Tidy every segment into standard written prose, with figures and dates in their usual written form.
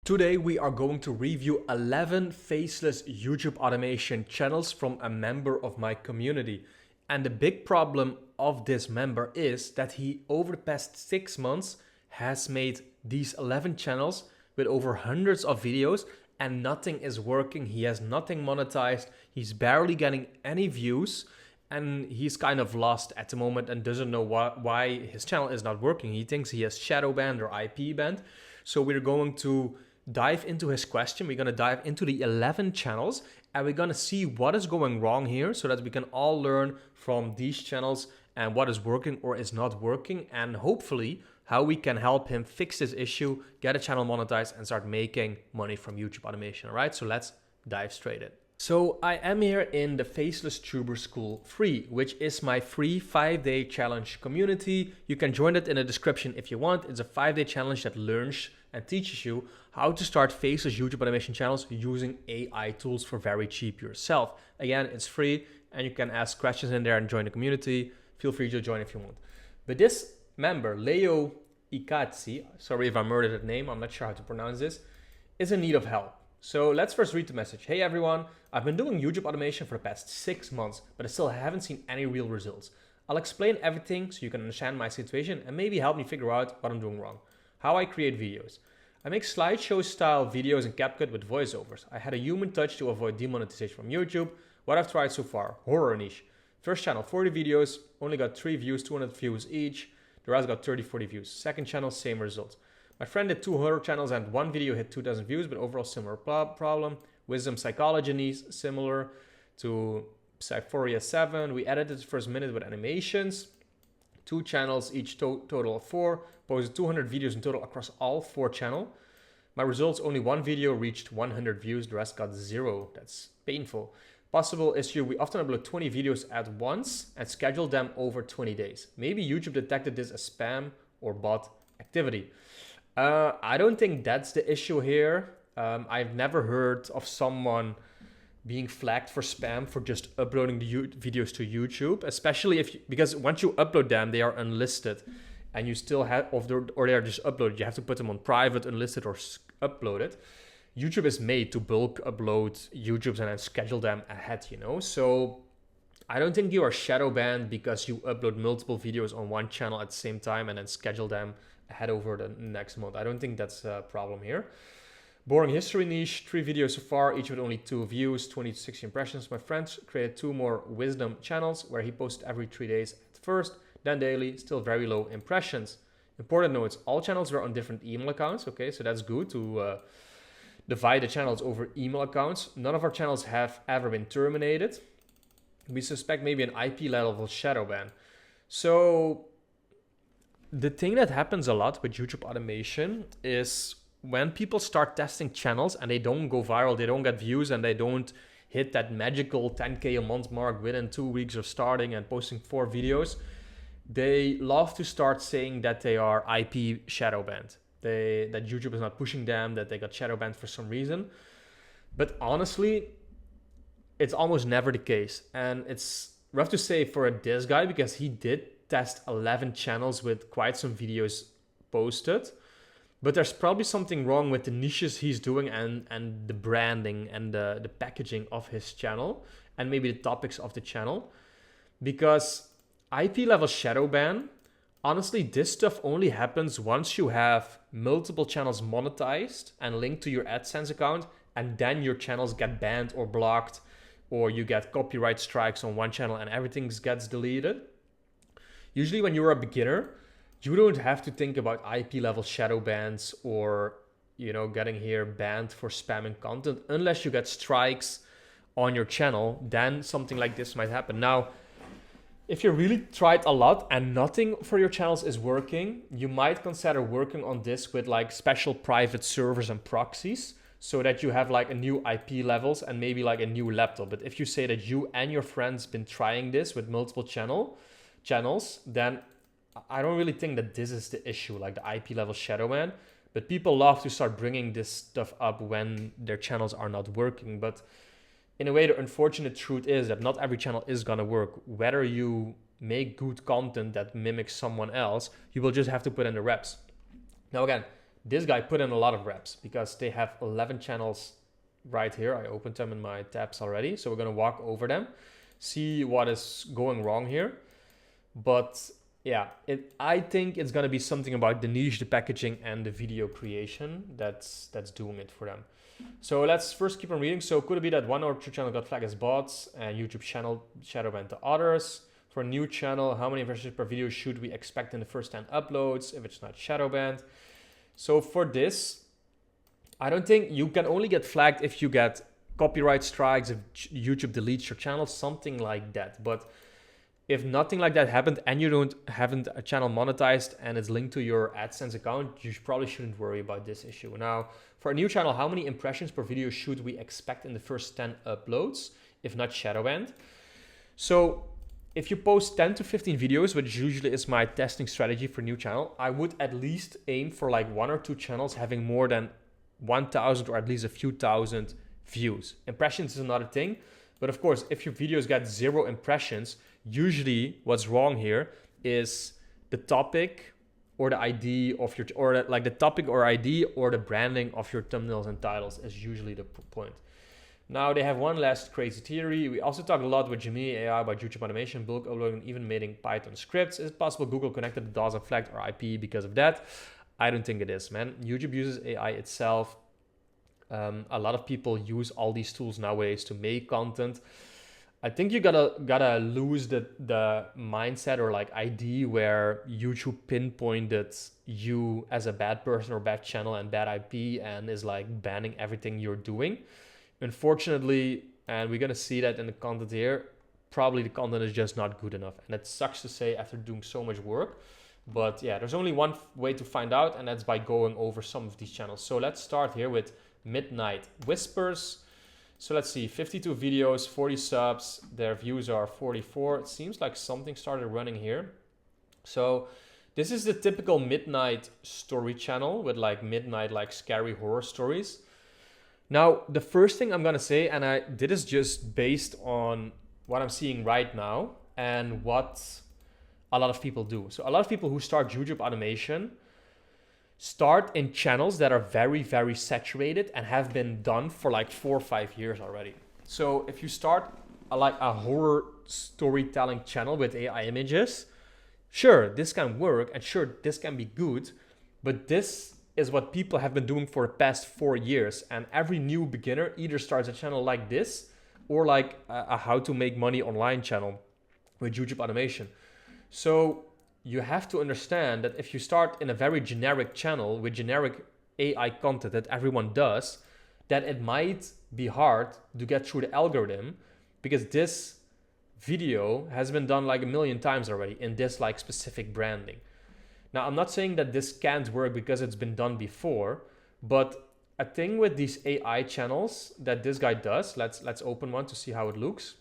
Today we are going to review 11 faceless YouTube automation channels from a member of my community. And the big problem of this member is that he, over the past 6 months, has made these 11 channels with over hundreds of videos and nothing is working. He has nothing monetized. He's barely getting any views and he's kind of lost at the moment and doesn't know why his channel is not working. He thinks he has shadow banned or IP banned. So we're going to dive into his question. We're going to dive into the 11 channels and we're going to see what is going wrong here so that we can all learn from these channels and what is working or is not working, and hopefully how we can help him fix this issue, get a channel monetized and start making money from YouTube automation. All right, so let's dive straight in. So I am here in the Faceless Tuber School free, which is my free 5-day challenge community. You can join it in the description if you want. It's a 5-day challenge that learns and teaches you how to start faceless YouTube automation channels using AI tools for very cheap yourself. Again, it's free and you can ask questions in there and join the community. Feel free to join if you want. But this member, Leo Ikatsi, sorry if I murdered that name, I'm not sure how to pronounce this, is in need of help. So let's first read the message. Hey everyone, I've been doing YouTube automation for the past 6 months, but I still haven't seen any real results. I'll explain everything so you can understand my situation and maybe help me figure out what I'm doing wrong. How I create videos. I make slideshow style videos in CapCut with voiceovers. I had a human touch to avoid demonetization from YouTube. What I've tried so far, horror niche. First channel, 40 videos, only got 3 views, 200 views each. The rest got 30, 40 views. Second channel, same results. My friend did 2 horror channels and one video hit 2,000 views, but overall similar problem. Wisdom Psychology niche, similar to Psyphoria 7. We edited the first minute with animations. 2 channels, each total of 4. Posted 200 videos in total across all 4 channels. My results, only 1 video reached 100 views, the rest got 0. That's painful. Possible issue, we often upload 20 videos at once and schedule them over 20 days. Maybe YouTube detected this as spam or bot activity. I don't think that's the issue here. I've never heard of someone being flagged for spam for just uploading the videos to YouTube, especially because once you upload them, they are unlisted and you still have, or they are just uploaded. You have to put them on private, unlisted, or uploaded. YouTube is made to bulk upload YouTubes and then schedule them ahead, you know? So I don't think you are shadow banned because you upload multiple videos on one channel at the same time and then schedule them ahead over the next month. I don't think that's a problem here. Boring history niche, 3 videos so far, each with only 2 views, 20 to 60 impressions. My friend created 2 more wisdom channels where he posted every 3 days at first, then daily, still very low impressions. Important notes, all channels were on different email accounts. Okay, so that's good to divide the channels over email accounts. None of our channels have ever been terminated. We suspect maybe an IP level shadow ban. So the thing that happens a lot with YouTube automation is when people start testing channels and they don't go viral, they don't get views and they don't hit that magical 10K a month mark within 2 weeks of starting and posting 4 videos, they love to start saying that they are IP shadow banned. That YouTube is not pushing them, that they got shadow banned for some reason. But honestly, it's almost never the case. And it's rough to say for this guy because he did test 11 channels with quite some videos posted. But there's probably something wrong with the niches he's doing and the branding and the packaging of his channel and maybe the topics of the channel. Because IP level shadow ban, honestly, this stuff only happens once you have multiple channels monetized and linked to your AdSense account, and then your channels get banned or blocked, or you get copyright strikes on one channel and everything gets deleted. Usually when you're a beginner, you don't have to think about IP level shadow bans or, you know, getting here banned for spamming content unless you get strikes on your channel. Then something like this might happen. Now, if you really tried a lot and nothing for your channels is working, you might consider working on this with like special private servers and proxies so that you have like a new IP levels and maybe like a new laptop. But if you say that you and your friends been trying this with multiple channels, then I don't really think that this is the issue, like the IP level shadow ban. But people love to start bringing this stuff up when their channels are not working. But in a way, the unfortunate truth is that not every channel is gonna work. Whether you make good content that mimics someone else, you will just have to put in the reps. Now again, this guy put in a lot of reps because they have 11 channels right here. I opened them in my tabs already. So we're going to walk over them, see what is going wrong here. But yeah, I think it's going to be something about the niche, the packaging, and the video creation that's doing it for them. So let's first keep on reading. So could it be that one or two channel got flagged as bots and YouTube channel shadow banned to others? For a new channel, how many impressions per video should we expect in the first 10 uploads if it's not shadow banned? So for this, I don't think you can only get flagged if you get copyright strikes, if YouTube deletes your channel, something like that. But if nothing like that happened and you haven't a channel monetized and it's linked to your AdSense account, you probably shouldn't worry about this issue. Now, for a new channel, how many impressions per video should we expect in the first 10 uploads, if not shadow banned? So if you post 10 to 15 videos, which usually is my testing strategy for new channel, I would at least aim for like 1 or 2 channels having more than 1,000 or at least a few thousand views. Impressions is another thing. But of course, if your videos get 0 impressions, usually what's wrong here is the topic or the ID of your, or like the topic or ID or the branding of your thumbnails and titles is usually the point. Now they have one last crazy theory. We also talked a lot with Gemini AI about YouTube automation, bulk uploading, even making Python scripts. Is it possible Google connected the DOS and flagged our IP because of that? I don't think it is, man. YouTube uses AI itself. A lot of people use all these tools nowadays to make content. I think you gotta lose the mindset or like ID where YouTube pinpointed you as a bad person or bad channel and bad IP and is like banning everything you're doing. Unfortunately, and we're gonna see that in the content here, probably the content is just not good enough. And it sucks to say after doing so much work. But yeah, there's only one way to find out, and that's by going over some of these channels. So let's start here with Midnight Whispers. So let's see, 52 videos, 40 subs, their views are 44. It seems like something started running here. So this is the typical midnight story channel with like midnight, like scary horror stories. Now, the first thing I'm gonna say, and I did is just based on what I'm seeing right now and what a lot of people do. So a lot of people who start YouTube automation start in channels that are very, very saturated and have been done for like 4 or 5 years already. So if you start like a horror storytelling channel with AI images, sure, this can work and sure, this can be good, but this is what people have been doing for the past 4 years. And every new beginner either starts a channel like this or like a how to make money online channel with YouTube automation. So you have to understand that if you start in a very generic channel with generic AI content that everyone does, that it might be hard to get through the algorithm because this video has been done like 1 million times already in this like specific branding. Now, I'm not saying that this can't work because it's been done before, but a thing with these AI channels that this guy does, let's open one to see how it looks,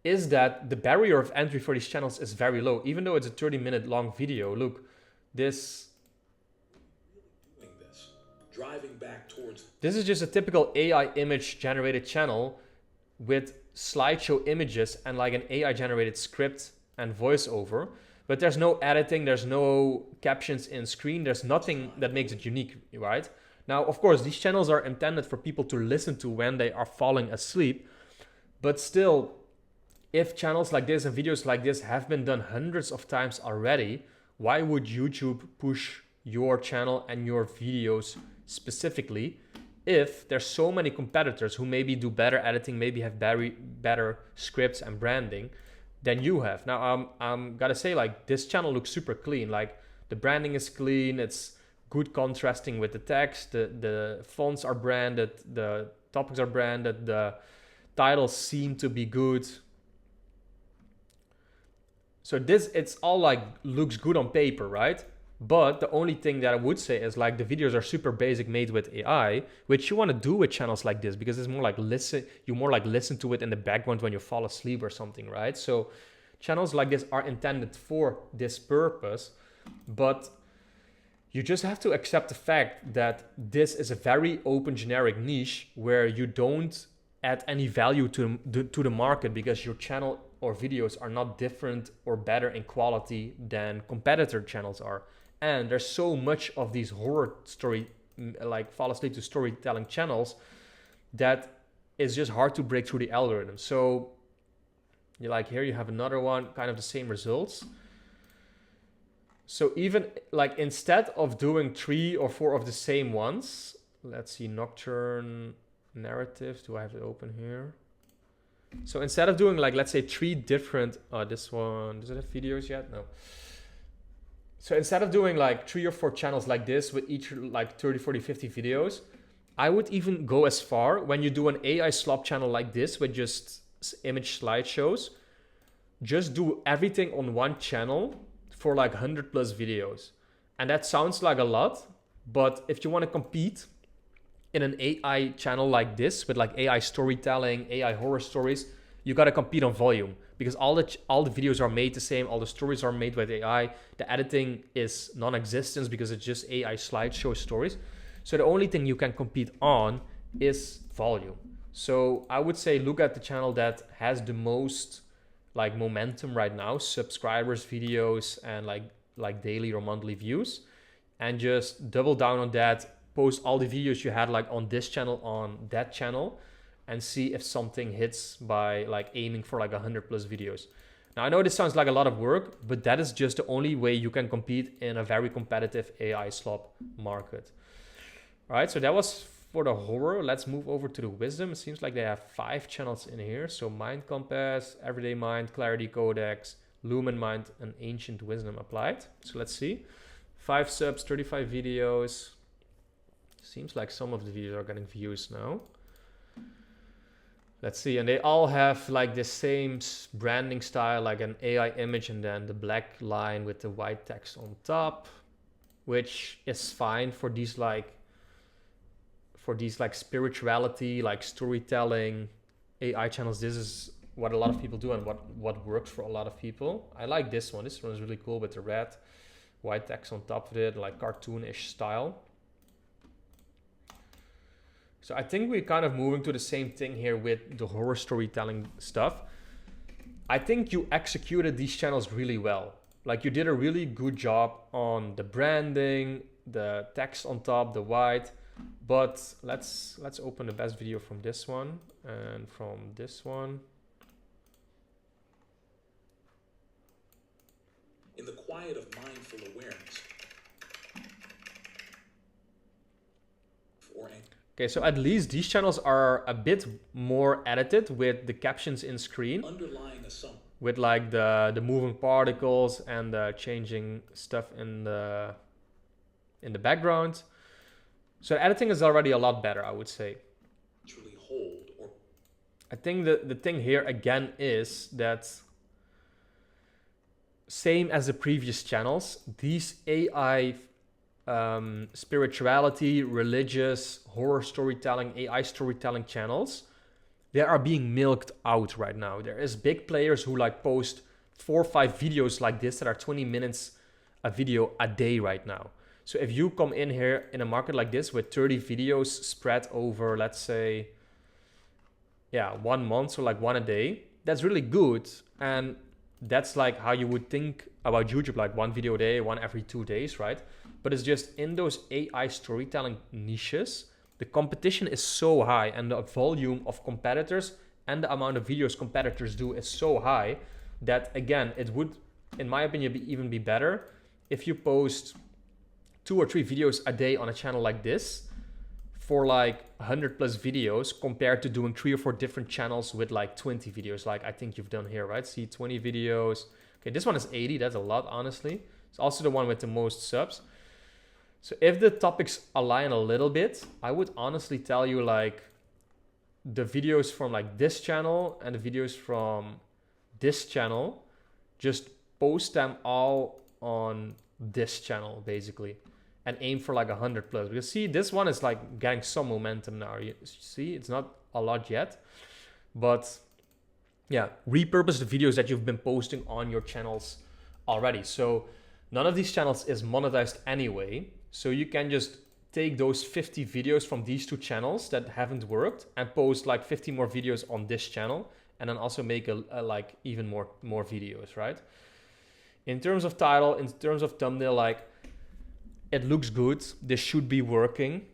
is that the barrier of entry for these channels is very low. Even though it's a 30-minute long video, look, this driving back towards. This is just a typical AI image generated channel with slideshow images and like an AI generated script and voiceover. But there's no editing, there's no captions in screen, there's nothing that makes it unique, right? Now, of course, these channels are intended for people to listen to when they are falling asleep, but still, if channels like this and videos like this have been done hundreds of times already, why would YouTube push your channel and your videos specifically if there's so many competitors who maybe do better editing, maybe have better scripts and branding than you have? Now, I'm gotta say, like, this channel looks super clean. Like, the branding is clean, it's good contrasting with the text, the fonts are branded, the topics are branded, the titles seem to be good. So this, it's all like looks good on paper, right? But the only thing that I would say is like the videos are super basic, made with AI, which you want to do with channels like this because it's more like listen to it in the background when you fall asleep or something, right? So channels like this are intended for this purpose, but you just have to accept the fact that this is a very open generic niche where you don't add any value to the market because your channel or videos are not different or better in quality than competitor channels are. And there's so much of these horror story, like fall asleep to storytelling channels, that it's just hard to break through the algorithm. So you're like, here you have another one, kind of the same results. So even like instead of doing 3 or 4 of the same ones, let's see, nocturne narratives. Do I have it open here? So instead of doing like, let's say 3 different, this one, does it have videos yet? No. So instead of doing like 3 or 4 channels like this with each like 30, 40, 50 videos, I would even go as far when you do an AI slop channel like this with just image slideshows, just do everything on one channel for like 100 plus videos. And that sounds like a lot, but if you want to compete in an AI channel like this with like AI storytelling, AI horror stories, you got to compete on volume, because all the videos are made the same, all the stories are made with AI, the editing is non-existent because it's just AI slideshow stories. So the only thing you can compete on is volume. So I would say look at the channel that has the most like momentum right now, subscribers, videos, and like daily or monthly views, and just double down on that. Post all the videos you had like on this channel on that channel, and see if something hits by like aiming for like 100 plus videos. Now I know this sounds like a lot of work, but that is just the only way you can compete in a very competitive AI slop market. All right, so that was for the horror. Let's move over to the wisdom. It seems like they have 5 channels in here. So Mind Compass, Everyday Mind, Clarity Codex, Lumen Mind, and Ancient Wisdom applied. So let's see. 5 subs, 35 videos. Seems like some of the videos are getting views now. Let's see, and they all have like the same branding style, like an AI image and then the black line with the white text on top, which is fine for these like spirituality, like storytelling AI channels. This is what a lot of people do and what works for a lot of people. I like this one. This one is really cool with the red white text on top of it, like cartoonish style. So I think we're kind of moving to the same thing here with the horror storytelling stuff. I think you executed these channels really well. Like you did a really good job on the branding, the text on top, the white. But let's open the best video from this one and from this one. In the quiet of mindful awareness. Okay, so at least these channels are a bit more edited with the captions in screen. Underlying assumption. With like the moving particles and the changing stuff in the background. So editing is already a lot better, I would say. Truly hold or I think the thing here again is that same as the previous channels, these AI spirituality, religious, horror storytelling, AI storytelling channels, they are being milked out right now. There is big players who like post 4 or 5 videos like this that are 20 minutes a video a day right now. So if you come in here in a market like this with 30 videos spread over, let's say, 1 month, so like 1 a day, that's really good. And that's like how you would think about YouTube, like 1 video a day, 1 every 2 days, right? But it's just in those AI storytelling niches, the competition is so high and the volume of competitors and the amount of videos competitors do is so high that, again, it would, in my opinion, even be better if you post 2 or 3 videos a day on a channel like this for like 100 plus videos compared to doing 3 or 4 different channels with like 20 videos, like I think you've done here, right? See, 20 videos. Okay, this one is 80. That's a lot, honestly. It's also the one with the most subs. So if the topics align a little bit, I would honestly tell you like the videos from like this channel and the videos from this channel, just post them all on this channel basically and aim for like 100 plus. Because see, this one is like getting some momentum now. You see, it's not a lot yet, but yeah, repurpose the videos that you've been posting on your channels already. So none of these channels is monetized anyway. So you can just take those 50 videos from these 2 channels that haven't worked and post like 50 more videos on this channel, and then also make a like even more videos, right? In terms of title, in terms of thumbnail, like it looks good, this should be working,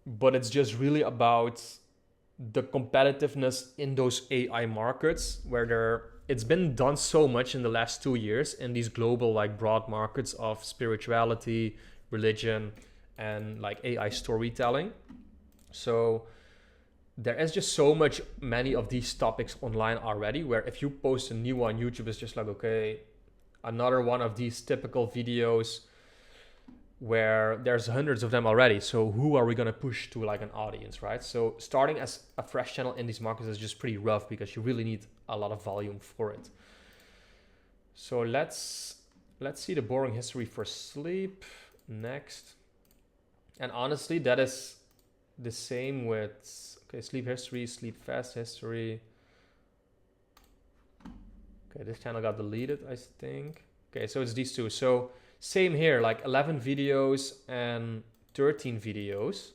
but it's just really about the competitiveness in those AI markets where it's been done so much in the last 2 years in these global like broad markets of spirituality, religion, and like AI storytelling. So there is just so many of these topics online already, where if you post a new one, YouTube is just like, okay, another one of these typical videos where there's hundreds of them already. So who are we going to push to like an audience, right? So starting as a fresh channel in these markets is just pretty rough because you really need a lot of volume for it. So let's see the boring history for sleep next. And honestly, that is the same with, okay, sleep history, sleep fast history. Okay, this channel got deleted, I think. Okay, so it's these two. So same here, like 11 videos and 13 videos.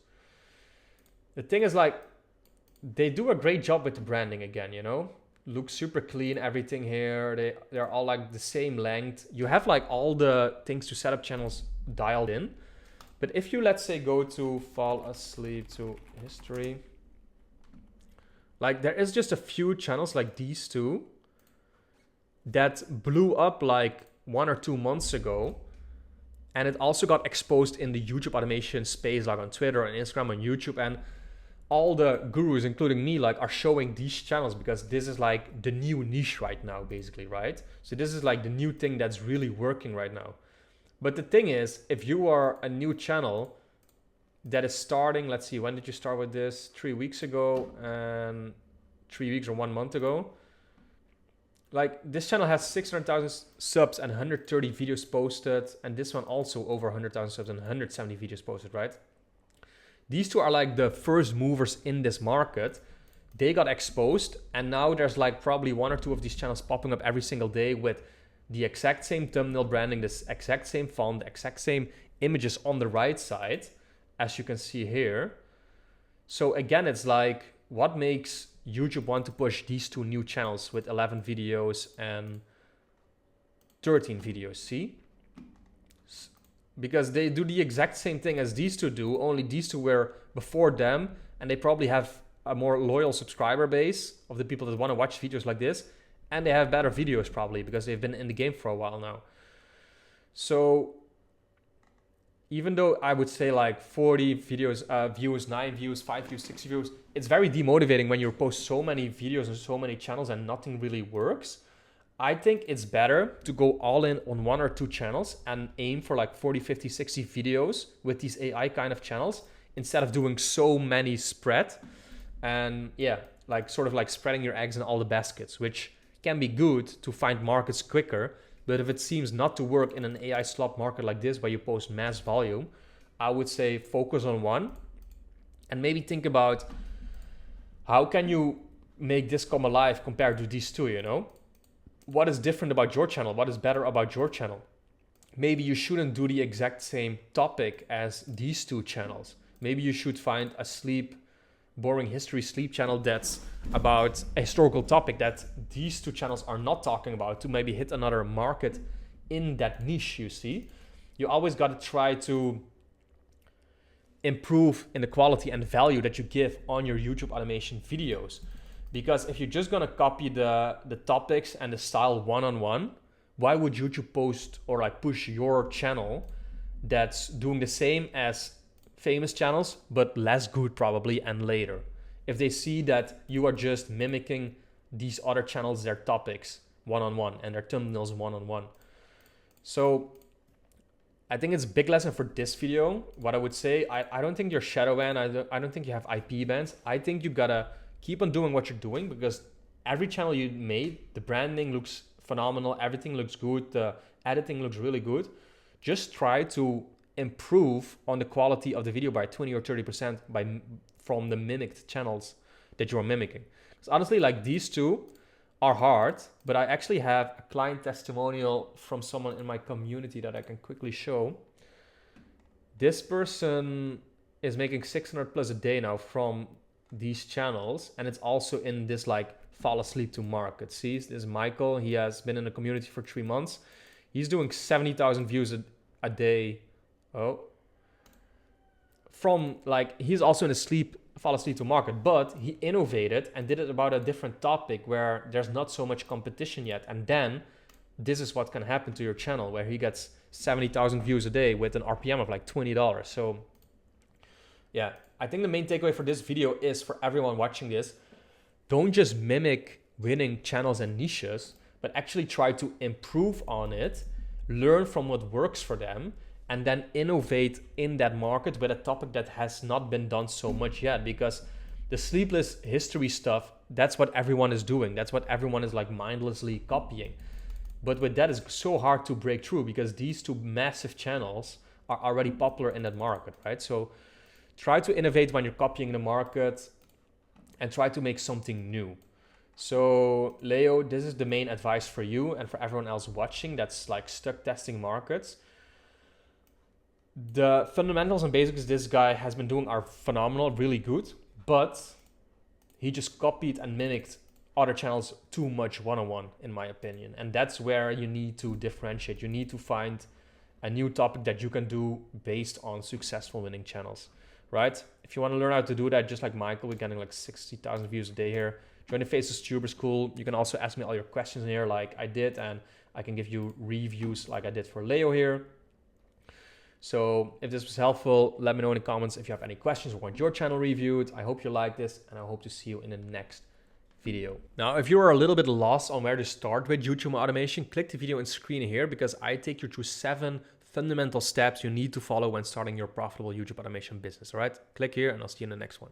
The thing is, like, they do a great job with the branding again, you know? Looks super clean, everything here. They're all like the same length. You have like all the things to set up channels dialed in. But if you, let's say, go to fall asleep to history, like there is just a few channels like these two that blew up like 1 or 2 months ago. And it also got exposed in the YouTube automation space, like on Twitter and Instagram and YouTube. And all the gurus, including me, like are showing these channels because this is like the new niche right now, basically, right? So this is like the new thing that's really working right now. But the thing is, if you are a new channel that is starting, let's see, when did you start with this? 3 weeks ago and 3 weeks or 1 month ago. Like this channel has 600,000 subs and 130 videos posted. And this one also over 100,000 subs and 170 videos posted, right? These two are like the first movers in this market. They got exposed and now there's like probably 1 or 2 of these channels popping up every single day with the exact same thumbnail branding, this exact same font, the exact same images on the right side, as you can see here. So again, it's like, what makes YouTube want to push these 2 new channels with 11 videos and 13 videos, see? Because they do the exact same thing as these 2 do, only these 2 were before them, and they probably have a more loyal subscriber base of the people that want to watch videos like this, and they have better videos probably because they've been in the game for a while now. So even though I would say like 40 videos, views, 9 views, 5 views, 6 views, it's very demotivating when you post so many videos on so many channels and nothing really works. I think it's better to go all in on 1 or 2 channels and aim for like 40, 50, 60 videos with these AI kind of channels instead of doing so many spread. And yeah, like sort of like spreading your eggs in all the baskets, which can be good to find markets quicker. But if it seems not to work in an AI slop market like this where you post mass volume, I would say focus on one and maybe think about how can you make this come alive compared to these 2, you know? What is different about your channel? What is better about your channel? Maybe you shouldn't do the exact same topic as these 2 channels. Maybe you should find a boring history sleep channel that's about a historical topic that these 2 channels are not talking about to maybe hit another market in that niche, you see. You always got to try to improve in the quality and value that you give on your YouTube automation videos. Because if you're just gonna copy the topics and the style one-on-one, why would YouTube post or like push your channel that's doing the same as famous channels, but less good probably and later? If they see that you are just mimicking these other channels, their topics one-on-one and their thumbnails one-on-one. So I think it's a big lesson for this video. What I would say, I don't think you're shadow banned. I don't think you have IP bans. I think you gotta keep on doing what you're doing because every channel you made, the branding looks phenomenal. Everything looks good. The editing looks really good. Just try to improve on the quality of the video by 20 or 30% from the mimicked channels that you're mimicking. Because honestly, like these 2 are hard, but I actually have a client testimonial from someone in my community that I can quickly show. This person is making 600 plus a day now from these channels, and it's also in this like fall asleep to market. See, this is Michael. He has been in the community for 3 months. He's doing 70,000 views a day. Oh, from like, he's also in a fall asleep to market, but he innovated and did it about a different topic where there's not so much competition yet. And then this is what can happen to your channel, where he gets 70,000 views a day with an RPM of like $20. So yeah, I think the main takeaway for this video is, for everyone watching this, don't just mimic winning channels and niches, but actually try to improve on it, learn from what works for them, and then innovate in that market with a topic that has not been done so much yet. Because the sleepless history stuff, that's what everyone is doing. That's what everyone is like mindlessly copying. But with that, it's so hard to break through because these two massive channels are already popular in that market, right? So try to innovate when you're copying the market and try to make something new. So Leo, this is the main advice for you and for everyone else watching that's like stuck testing markets. The fundamentals and basics this guy has been doing are phenomenal, really good, but he just copied and mimicked other channels too much one-on-one, in my opinion. And that's where you need to differentiate. You need to find a new topic that you can do based on successful winning channels, right? If you want to learn how to do that, just like Michael, we're getting like 60,000 views a day here. Join the Faceless Tuber School. You can also ask me all your questions in here like I did, and I can give you reviews like I did for Leo here. So if this was helpful, let me know in the comments if you have any questions or want your channel reviewed. I hope you like this, and I hope to see you in the next video. Now, if you are a little bit lost on where to start with YouTube automation, click the video on screen here, because I take you through 7 fundamental steps you need to follow when starting your profitable YouTube automation business. All right, click here and I'll see you in the next one.